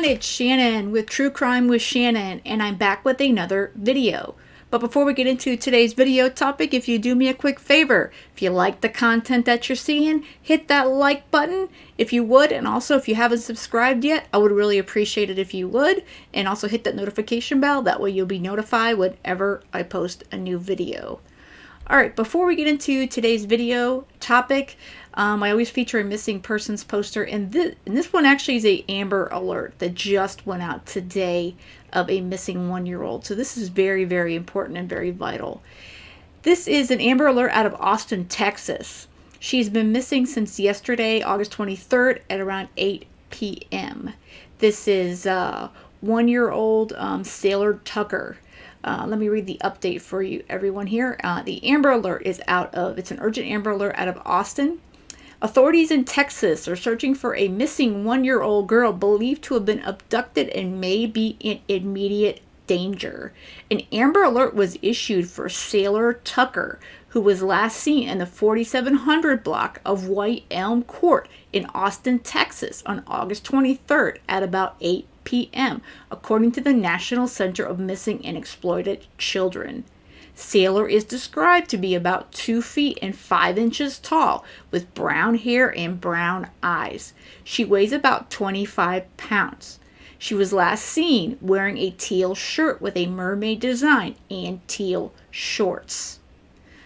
everyone, it's Shannon with True Crime with Shannon, and I'm back with another video. But before we get into today's video topic, if you do me a quick favor, if you like the content that you're seeing, hit that like button if you would, and also if you haven't subscribed yet, I would really appreciate it if you would, and also hit that notification bell, that way you'll be notified whenever I post a new video. Alright, before we get into today's video topic, I always feature a missing persons poster, and this one actually is a Amber Alert that just went out today of a missing 1-year-old. So this is very, very important and very vital. This is an Amber Alert out of Austin, Texas. She's been missing since yesterday, August 23rd at around 8 p.m. This is 1-year-old Sailor Tucker. Let me read the update for you, everyone here. The Amber Alert is it's an urgent Amber Alert out of Austin. Authorities in Texas are searching for a missing 1-year-old girl believed to have been abducted and may be in immediate danger. An Amber Alert was issued for Sailor Tucker, who was last seen in the 4700 block of White Elm Court in Austin, Texas on August 23rd at about 8 p.m., according to the National Center of Missing and Exploited Children. Sailor is described to be about 2 feet and 5 inches tall, with brown hair and brown eyes. She weighs about 25 pounds. She was last seen wearing a teal shirt with a mermaid design and teal shorts.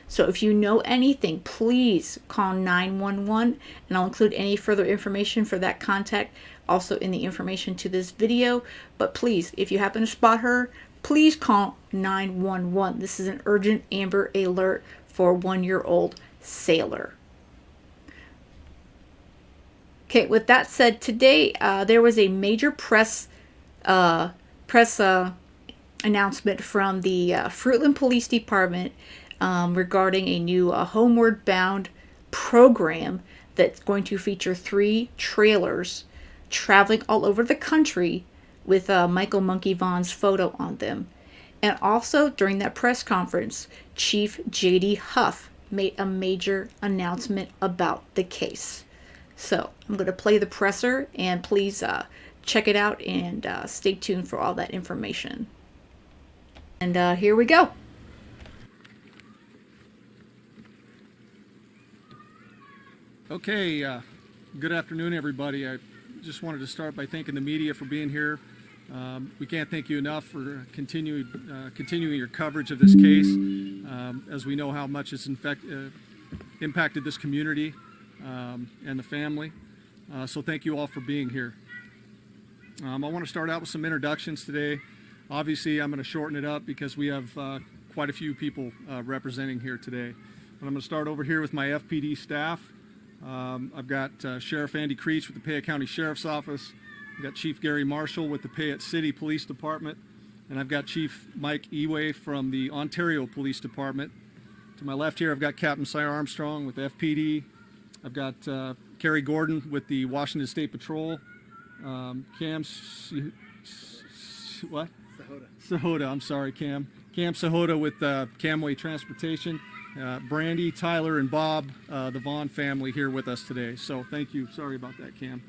So if you know anything, please call 911, and I'll include any further information for that contact also in the information to this video. But please, if you happen to spot her, please call 911. This is an urgent Amber Alert for 1-year-old Sailor. Okay, with that said, today there was a major press announcement from the Fruitland Police Department regarding a new Homeward Bound program that's going to feature 3 trailers traveling all over the country with Michael Monkey Vaughan's photo on them. And also during that press conference, Chief J.D. Huff made a major announcement about the case. So I'm going to play the presser, and please check it out and stay tuned for all that information. And here we go. Okay, good afternoon, everybody. I just wanted to start by thanking the media for being here. We can't thank you enough for continuing your coverage of this case, as we know how much it's impacted this community and the family. So thank you all for being here. I want to start out with some introductions today. Obviously, I'm going to shorten it up because we have quite a few people representing here today. But I'm going to start over here with my FPD staff. I've got Sheriff Andy Creech with the Payette County Sheriff's Office. I've got Chief Gary Marshall with the Payette City Police Department. And I've got Chief Mike Eway from the Ontario Police Department. To my left here, I've got Captain Cy Armstrong with the FPD. I've got Kerry Gordon with the Washington State Patrol. Cam Sahota, I'm sorry, Cam Sahota with Camway Transportation. Brandy, Tyler, and Bob, the Vaughan family here with us today. So thank you. Sorry about that, Cam.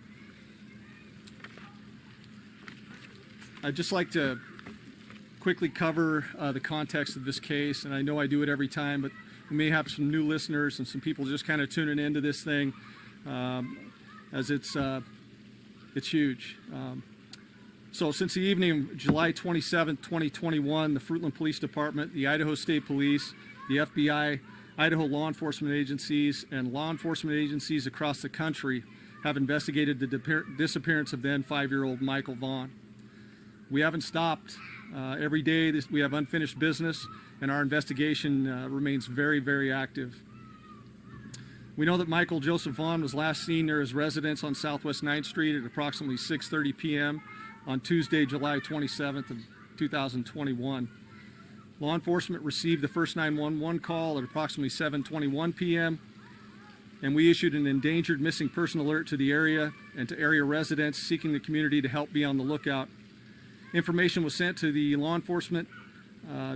I'd just like to quickly cover the context of this case, and I know I do it every time, but we may have some new listeners and some people just kind of tuning into this thing, as it's huge. So since the evening of July 27, 2021, the Fruitland Police Department, the Idaho State Police, the FBI, Idaho law enforcement agencies, and law enforcement agencies across the country have investigated the disappearance of then 5-year-old Michael Vaughan. We haven't stopped. Every day we have unfinished business, and our investigation remains very, very active. We know that Michael Joseph Vaughan was last seen near his residence on Southwest 9th Street at approximately 6:30 p.m. on Tuesday, July 27th of 2021. Law enforcement received the first 911 call at approximately 7:21 p.m. and we issued an endangered missing person alert to the area and to area residents seeking the community to help be on the lookout. Information was sent to the law enforcement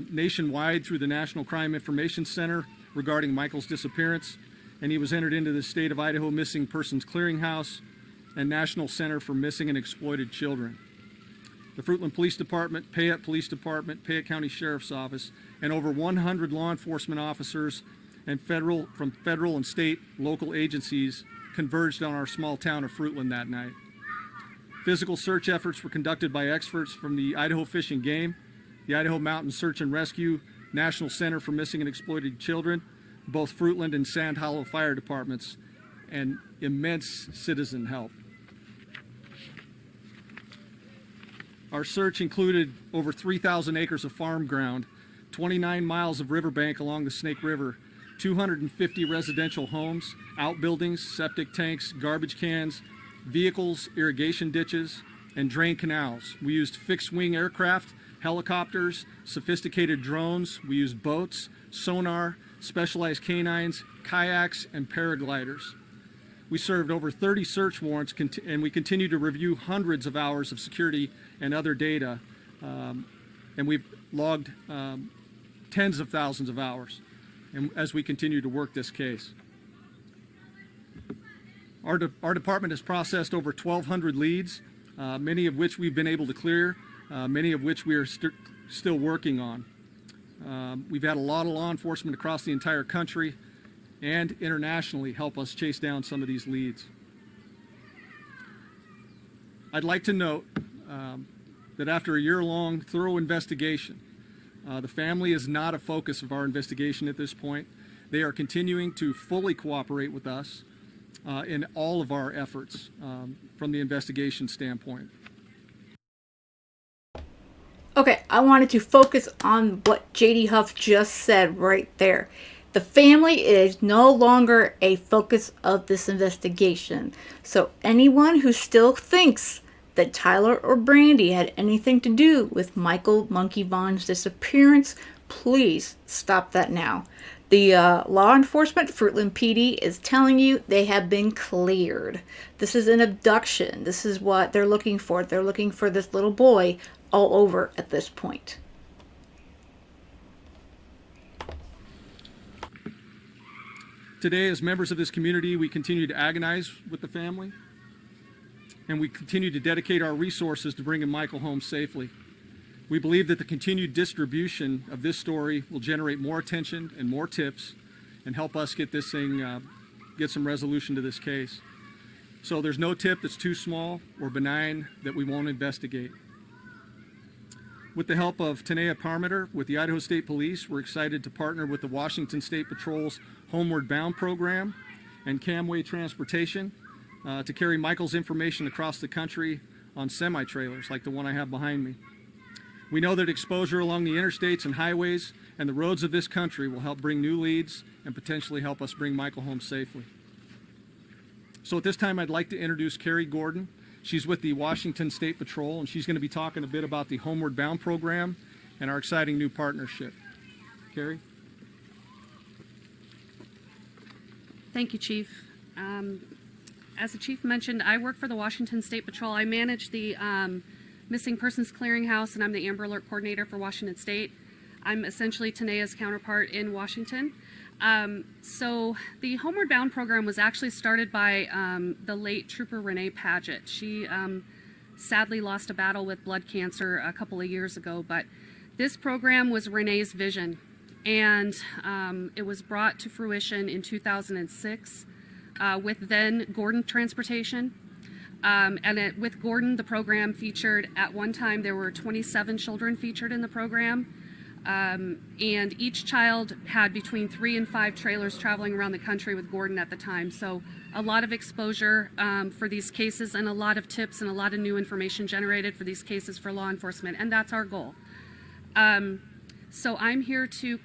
nationwide through the National Crime Information Center regarding Michael's disappearance, and he was entered into the State of Idaho Missing Persons Clearinghouse and National Center for Missing and Exploited Children. the Fruitland Police Department, Payette Police Department, Payette County Sheriff's Office, and over 100 law enforcement officers and from federal and state local agencies converged on our small town of Fruitland that night. Physical search efforts were conducted by experts from the Idaho Fish and Game, the Idaho Mountain Search and Rescue, National Center for Missing and Exploited Children, both Fruitland and Sand Hollow Fire Departments, and immense citizen help. Our search included over 3,000 acres of farm ground, 29 miles of riverbank along the Snake River, 250 residential homes, outbuildings, septic tanks, garbage cans, vehicles, irrigation ditches, and drain canals. We used fixed-wing aircraft, helicopters, sophisticated drones. We used boats, sonar, specialized canines, kayaks, and paragliders. We served over 30 search warrants, and we continue to review hundreds of hours of security and other data, and we've logged tens of thousands of hours as we continue to work this case. Our department has processed over 1,200 leads, many of which we've been able to clear, many of which we are still working on. We've had a lot of law enforcement across the entire country and internationally help us chase down some of these leads. I'd like to note that after a year-long thorough investigation, the family is not a focus of our investigation at this point. They are continuing to fully cooperate with us in all of our efforts from the investigation standpoint. Okay, I wanted to focus on what JD Huff just said right there. The family is no longer a focus of this investigation. So anyone who still thinks that Tyler or Brandy had anything to do with Michael Monkey Vaughan's disappearance, please stop that now. The law enforcement, Fruitland PD, is telling you they have been cleared. This is an abduction. This is what they're looking for. They're looking for this little boy all over at this point. Today, as members of this community, we continue to agonize with the family, and we continue to dedicate our resources to bringing Michael home safely. We believe that the continued distribution of this story will generate more attention and more tips and help us get this thing, get some resolution to this case. So there's no tip that's too small or benign that we won't investigate. With the help of Tanea Parmiter with the Idaho State Police, we're excited to partner with the Washington State Patrol's Homeward Bound program and Camway Transportation to carry Michael's information across the country on semi-trailers like the one I have behind me. We know that exposure along the interstates and highways and the roads of this country will help bring new leads and potentially help us bring Michael home safely. So at this time, I'd like to introduce Carrie Gordon. She's with the Washington State Patrol, and she's going to be talking a bit about the Homeward Bound program and our exciting new partnership. Carrie? Thank you, Chief. As the Chief mentioned, I work for the Washington State Patrol. I manage the Missing Persons Clearinghouse, and I'm the Amber Alert Coordinator for Washington State. I'm essentially Tanea's counterpart in Washington. So the Homeward Bound program was actually started by the late Trooper Renee Paget. She sadly lost a battle with blood cancer a couple of years ago, but this program was Renee's vision, and it was brought to fruition in 2006 with then Gordon Transportation. With Gordon, the program featured, at one time there were 27 children featured in the program. And each child had between 3 and 5 trailers traveling around the country with Gordon at the time. So a lot of exposure for these cases, and a lot of tips and a lot of new information generated for these cases for law enforcement, and that's our goal. So I'm here to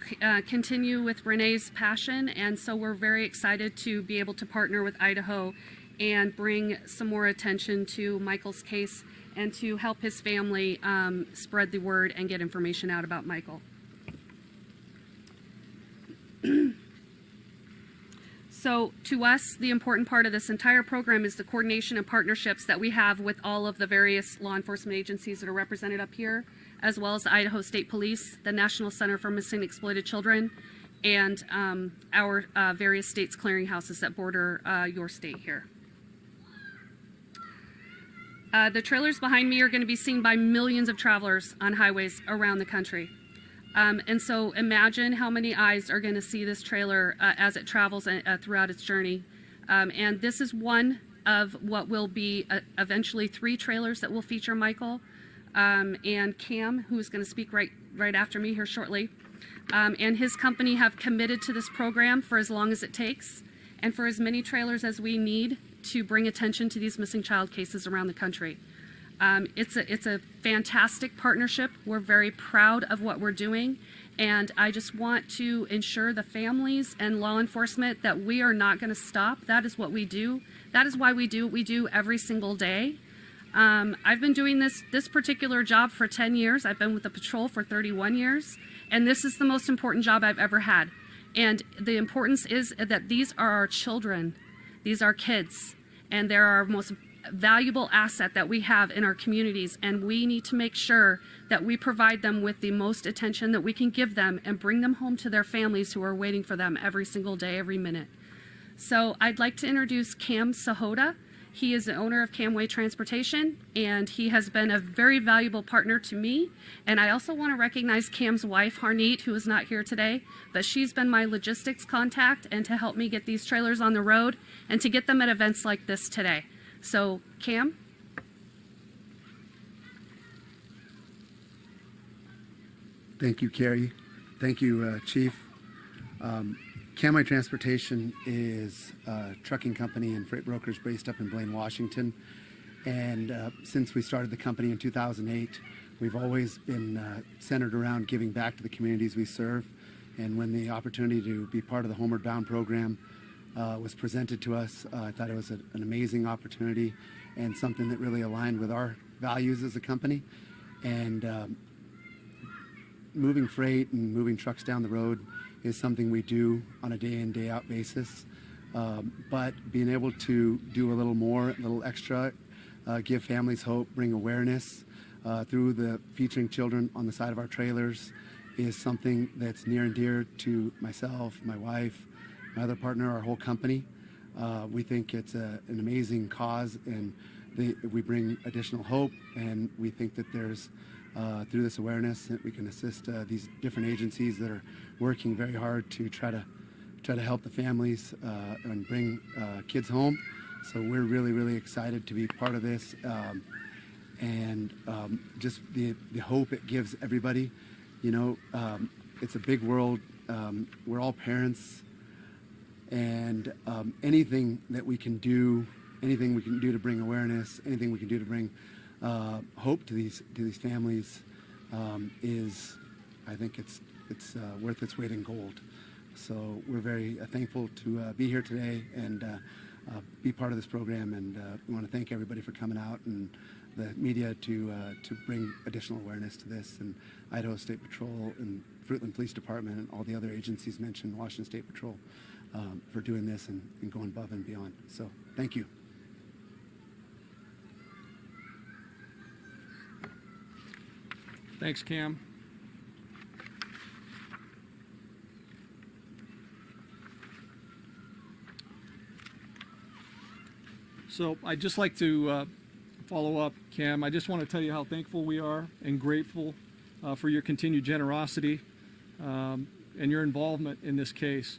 continue with Renee's passion, and so we're very excited to be able to partner with Idaho and bring some more attention to Michael's case and to help his family spread the word and get information out about Michael. So to us, the important part of this entire program is the coordination and partnerships that we have with all of the various law enforcement agencies that are represented up here, as well as the Idaho State Police, the National Center for Missing and Exploited Children, and our various states' clearinghouses that border your state here. The trailers behind me are going to be seen by millions of travelers on highways around the country. And so imagine how many eyes are going to see this trailer as it travels throughout its journey. And this is one of what will be eventually 3 trailers that will feature Michael and Cam, who's going to speak right after me here shortly. And his company have committed to this program for as long as it takes and for as many trailers as we need to bring attention to these missing child cases around the country. It's a fantastic partnership. We're very proud of what we're doing, and I just want to ensure the families and law enforcement that we are not going to stop. That is what we do. That is why we do what we do every single day. I've been doing this particular job for 10 years. I've been with the patrol for 31 years, and this is the most important job I've ever had. And the importance is that these are our children. These are kids, and they're our most valuable asset that we have in our communities, and we need to make sure that we provide them with the most attention that we can give them and bring them home to their families who are waiting for them every single day, every minute. So I'd like to introduce Cam Sahota. He is the owner of Camway Transportation, and he has been a very valuable partner to me. And I also want to recognize Cam's wife, Harneet, who is not here today, but she's been my logistics contact and to help me get these trailers on the road and to get them at events like this today. So, Cam? Thank you, Carrie. Thank you, Chief. Camway Transportation is a trucking company and freight brokers based up in Blaine, Washington. And since we started the company in 2008, we've always been centered around giving back to the communities we serve. And when the opportunity to be part of the Homeward Bound program was presented to us, I thought it was an amazing opportunity and something that really aligned with our values as a company. And moving freight and moving trucks down the road is something we do on a day in, day out basis. But being able to do a little more, a little extra, give families hope, bring awareness through the featuring children on the side of our trailers is something that's near and dear to myself, my wife, my other partner, our whole company. We think it's an amazing cause, and we bring additional hope, and we think that there's through this awareness that we can assist these different agencies that are working very hard to try to help the families and bring kids home. So we're really, really excited to be part of this, and just the hope it gives everybody. You know, it's a big world. We're all parents, and anything that we can do, anything we can do to bring awareness, anything we can do to bring hope to these families is, I think it's worth its weight in gold. So we're very thankful to be here today and be part of this program, and we want to thank everybody for coming out and the media to bring additional awareness to this, and Idaho State Patrol and Fruitland Police Department and all the other agencies mentioned, Washington State Patrol, for doing this and going above and beyond. So thank you. Thanks, Cam. So I'd just like to follow up, Cam. I just want to tell you how thankful we are and grateful for your continued generosity and your involvement in this case.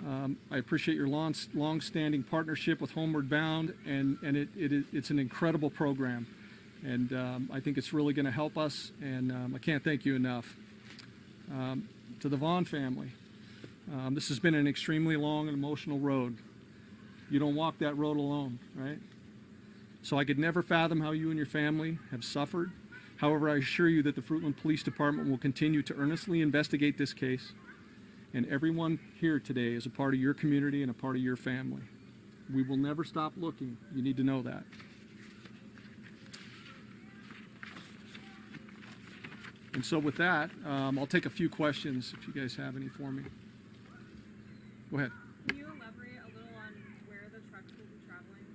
I appreciate your long-standing partnership with Homeward Bound, and it's an incredible program. And I think it's really going to help us, and I can't thank you enough. To the Vaughan family, this has been an extremely long and emotional road. You don't walk that road alone, right? So I could never fathom how you and your family have suffered. However, I assure you that the Fruitland Police Department will continue to earnestly investigate this case, and everyone here today is a part of your community and a part of your family. We will never stop looking. You need to know that. And so with that, I'll take a few questions if you guys have any for me. Go ahead. Can you elaborate a little on where the trucks will be traveling?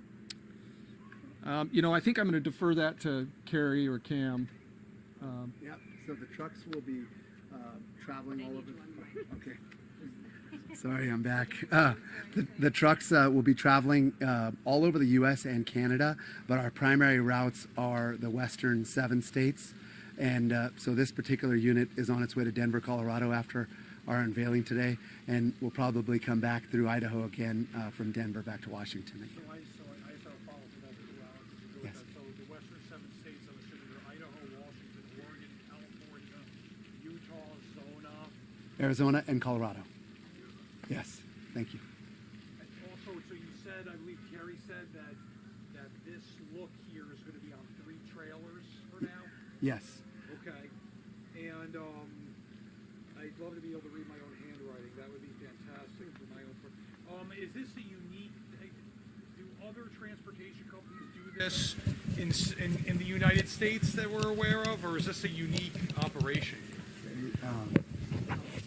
You know, I think I'm going to defer that to Carrie or Cam. Yeah, so the trucks will be traveling all over. Okay. Sorry, I'm back. The trucks will be traveling all over the U.S. and Canada, but our primary routes are the western 7 states. And so this particular unit is on its way to Denver, Colorado after our unveiling today, and we'll probably come back through Idaho again from Denver back to Washington. So I just have a follow-up to that too, Alex. If you go with Yes. that. So the western 7 states, I'm assuming are Idaho, Washington, Oregon, California, Utah, Arizona and Colorado. Yes, thank you. And also, so you said, I believe Carrie said that this look here is going to be on 3 trailers for now? Yes. Okay. And I'd love to be able to read my own handwriting. That would be fantastic for my own part. Is this a unique, do other transportation companies do this in the United States that we're aware of, or is this a unique operation?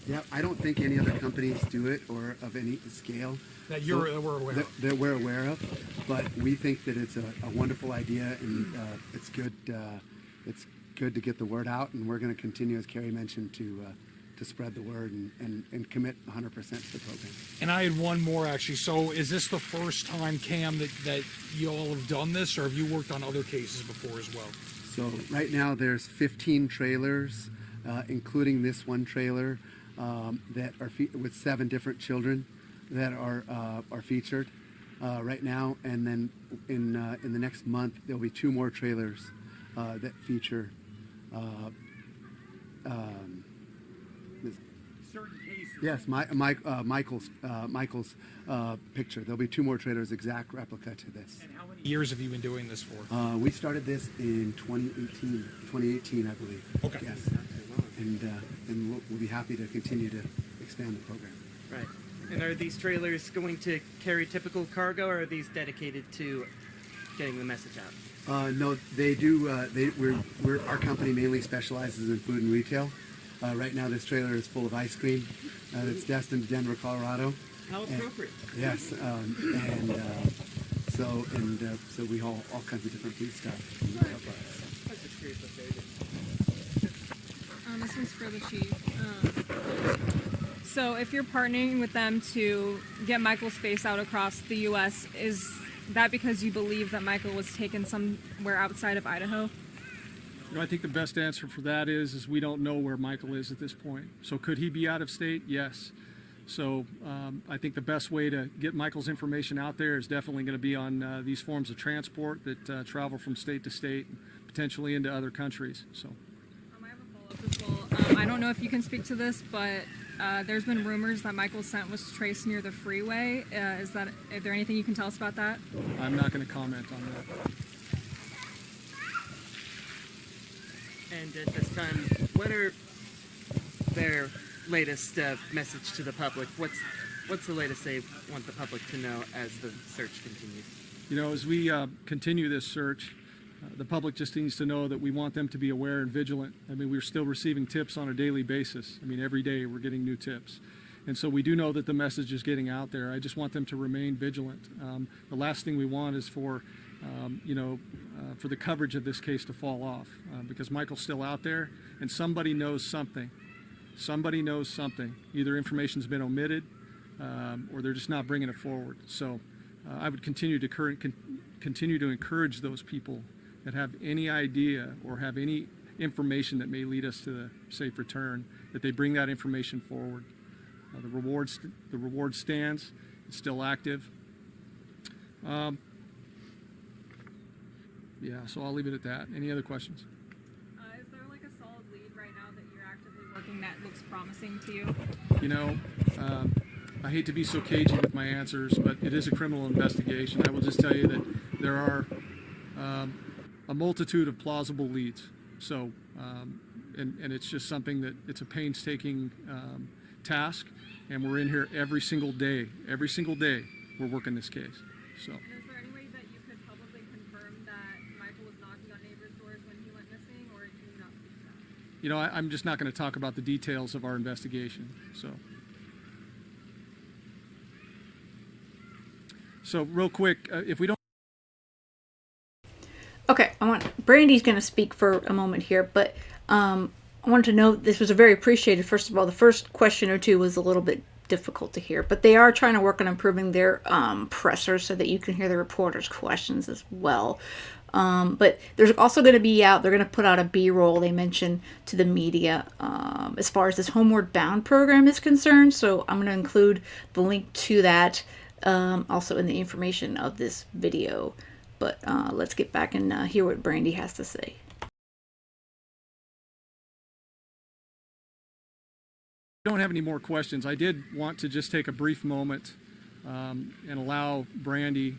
Yeah, I don't think any other companies do it or of any scale. That we're aware of. That we're aware of, but we think that it's a wonderful idea, and it's good. It's good to get the word out, and we're going to continue, as Carrie mentioned, to spread the word and commit 100% to the program. And I had one more actually. So is this the first time, Cam, that you all have done this, or have you worked on other cases before as well? So right now there's 15 trailers, including this one trailer that are with 7 different children that are featured right now, and then in the next month there'll be 2 more trailers that feature Certain cases. yes, Michael's picture. There'll be 2 more trailers, exact replica to this. And how many Years have you been doing this for? We started this in 2018, I believe. Okay. Yes, and we'll be happy to continue to expand the program. Right. And are these trailers going to carry typical cargo, or are these dedicated to getting the message out? No, they do. Our company mainly specializes in food and retail. Right now, this trailer is full of ice cream. It's destined to Denver, Colorado. How appropriate. Yes, so we haul all kinds of different food stuff. I was just curious what they did. This one's for the chief. So if you're partnering with them to get Michael's face out across the U.S., is that because you believe that Michael was taken somewhere outside of Idaho? You know, I think the best answer for that is we don't know where Michael is at this point. So could he be out of state? Yes. So I think the best way to get Michael's information out there is definitely going to be on these forms of transport that travel from state to state, potentially into other countries. So. I have a follow-up as well. I don't know if you can speak to this, but there's been rumors that Michael's scent was traced near the freeway. Is there anything you can tell us about that? I'm not going to comment on that. And at this time, what are their latest message to the public? What's the latest they want the public to know as the search continues? You know, as we continue this search, the public just needs to know that we want them to be aware and vigilant. I mean, we're still receiving tips on a daily basis. I mean, every day we're getting new tips. And so we do know that the message is getting out there. I just want them to remain vigilant. The last thing we want is for the coverage of this case to fall off, because Michael's still out there and somebody knows something. Somebody knows something. Either information's been omitted or they're just not bringing it forward. So I would continue to encourage those people that have any idea or have any information that may lead us to the safe return, that they bring that information forward. The reward stands. It's still active. Yeah, so I'll leave it at that. Any other questions? Is there like a solid lead right now that you're actively working that looks promising to you? You know, I hate to be so cagey with my answers, but it is a criminal investigation. I will just tell you that there are a multitude of plausible leads. So, and it's just something that it's a painstaking task, and we're in here every single day. Every single day, we're working this case. So. And is there any way that you could publicly confirm that Michael was knocking on neighbors' doors when he went missing, or can you not speak to that? You know, I'm just not going to talk about the details of our investigation. So real quick, if we don't. Okay, Brandy's going to speak for a moment here, but I wanted to know, this was a very appreciated. First of all, the first question or two was a little bit difficult to hear. But they are trying to work on improving their presser so that you can hear the reporters' questions as well. But there's also going to be they're going to put out a B-roll, they mentioned, to the media as far as this Homeward Bound program is concerned. So I'm going to include the link to that also in the information of this video. But let's get back and hear what Brandy has to say. Don't have any more questions. I did want to just take a brief moment and allow Brandy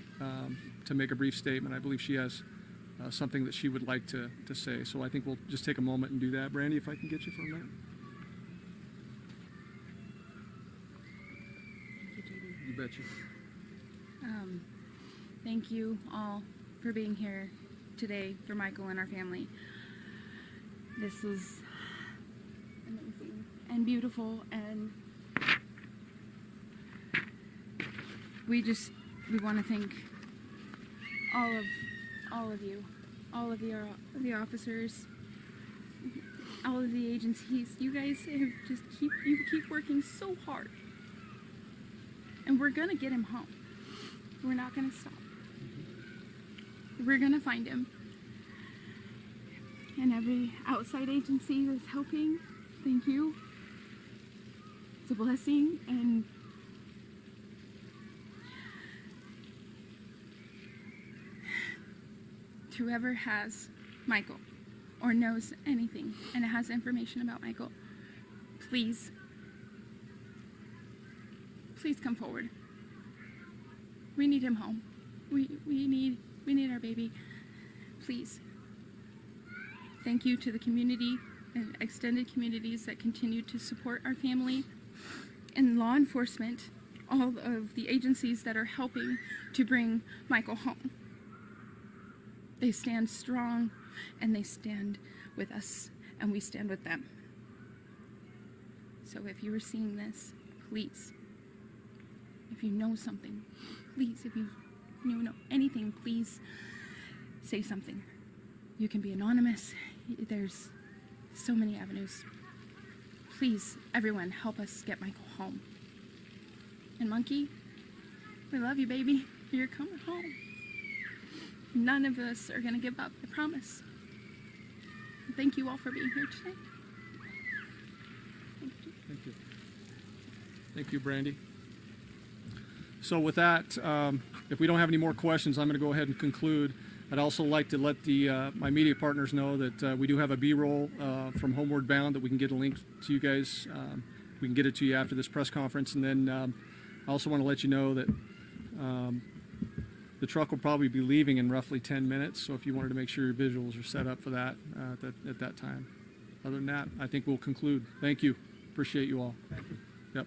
to make a brief statement. I believe she has something that she would like to say. So I think we'll just take a moment and do that. Brandy, if I can get you for a minute. Thank you, JD. You betcha. Thank you all for being here today for Michael and our family. This was amazing and beautiful, and we want to thank all of you, all of the officers, all of the agencies. You guys have keep working so hard, and we're gonna get him home. We're not gonna stop. We're gonna find him, and every outside agency that's helping, thank you. It's a blessing, and whoever has Michael or knows anything and has information about Michael, please come forward. We need him home. We need our baby. Please. Thank you to the community and extended communities that continue to support our family, and law enforcement, all of the agencies that are helping to bring Michael home. They stand strong, and they stand with us, and we stand with them. So if you are seeing this, please, if you know something, please, if you know anything, please say something. You can be anonymous. There's so many avenues. Please, everyone, help us get Michael home. And Monkey, we love you, baby. You're coming home. None of us are going to give up, I promise. Thank you all for being here today. Thank you. Thank you. Thank you, Brandy. So with that, if we don't have any more questions, I'm going to go ahead and conclude. I'd also like to let my media partners know that we do have a B-roll from Homeward Bound that we can get a link to you guys. We can get it to you after this press conference. And then I also want to let you know that the truck will probably be leaving in roughly 10 minutes. So if you wanted to make sure your visuals are set up for that at that time. Other than that, I think we'll conclude. Thank you. Appreciate you all. Yep.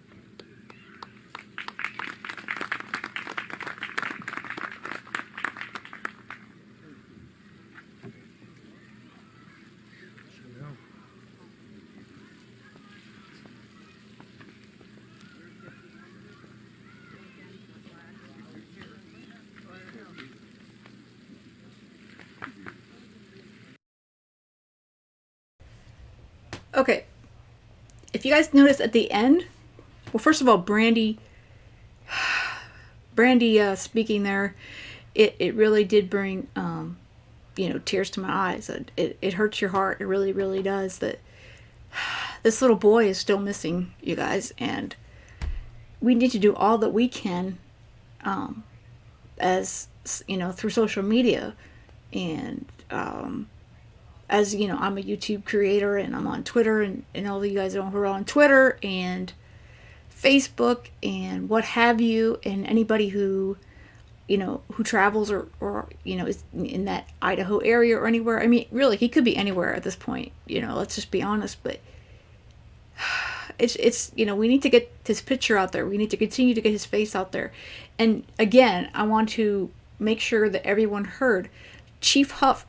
Okay, if you guys notice at the end, well, first of all, Brandy speaking there, it really did bring, tears to my eyes. It hurts your heart. It really, really does, that this little boy is still missing, you guys, and we need to do all that we can, as, through social media, and, as you know, I'm a YouTube creator, and I'm on Twitter, and all of you guys know who are on Twitter and Facebook and what have you, and anybody who travels or is in that Idaho area or anywhere. I mean, really, he could be anywhere at this point. Let's just be honest. But it's we need to get his picture out there. We need to continue to get his face out there. And again, I want to make sure that everyone heard. Chief Huff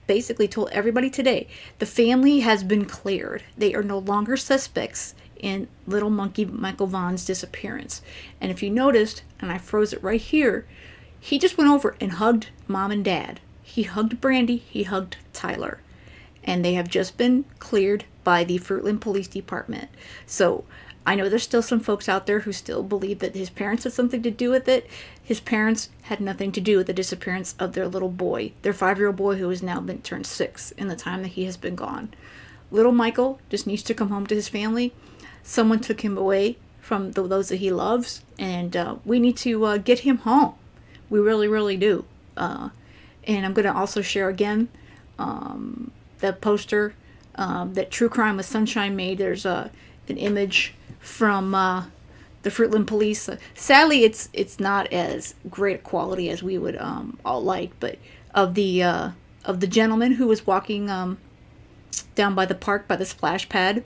basically told everybody today, the family has been cleared. They are no longer suspects in little monkey Michael Vaughan's disappearance. And if you noticed, and I froze it right here, he just went over and hugged mom and dad. He hugged Brandy, he hugged Tyler. And they have just been cleared by the Fruitland Police Department. So I know there's still some folks out there who still believe that his parents had something to do with it. His parents had nothing to do with the disappearance of their little boy, their 5-year-old boy who has now been turned 6 in the time that he has been gone. Little Michael just needs to come home to his family. Someone took him away from those that he loves, and we need to get him home. We really, really do. And I'm going to also share again the poster that True Crime with Sunshine made. There's an image from the Fruitland Police. Sadly, it's not as great a quality as we would all like, but of the gentleman who was walking down by the park by the splash pad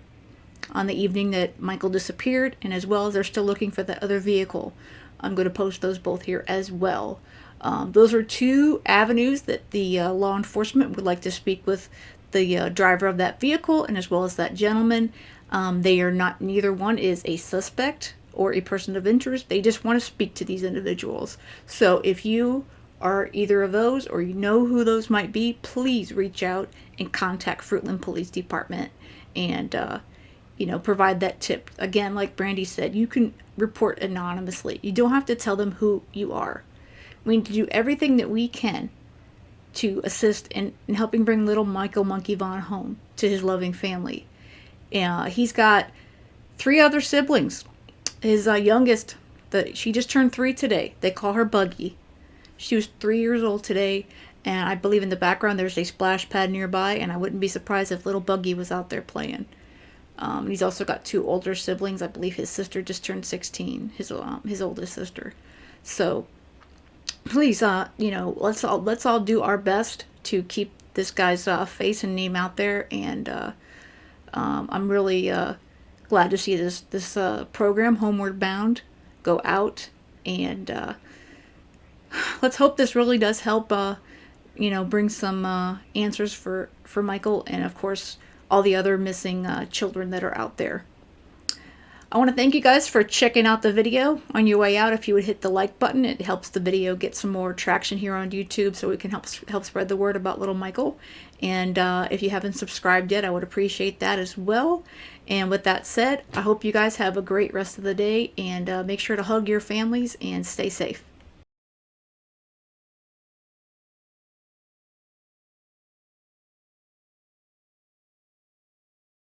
on the evening that Michael disappeared, and as well as they're still looking for the other vehicle. I'm going to post those both here as well. Those are 2 avenues that the law enforcement would like to speak with the driver of that vehicle, and as well as that gentleman. They are not, neither one is a suspect or a person of interest. They just want to speak to these individuals. So if you are either of those, or you know who those might be, please reach out and contact Fruitland Police Department and provide that tip. Again, like Brandy said, you can report anonymously. You don't have to tell them who you are. We need to do everything that we can to assist in helping bring little Michael Monkey Vaughan home to his loving family. He's got 3 other siblings. His youngest, she just turned 3 today. They call her Buggy. She was 3 years old today, and I believe in the background there's a splash pad nearby, and I wouldn't be surprised if little Buggy was out there playing. He's also got 2 older siblings. I believe his sister just turned 16, his oldest sister. So please, let's all do our best to keep this guy's face and name out there. And I'm really glad to see this program, Homeward Bound, go out. And let's hope this really does help, bring some answers for Michael, and of course all the other missing children that are out there. I want to thank you guys for checking out the video. On your way out, if you would hit the like button, it helps the video get some more traction here on YouTube, so we can help spread the word about little Michael. And if you haven't subscribed yet, I would appreciate that as well. And with that said, I hope you guys have a great rest of the day, and make sure to hug your families and stay safe.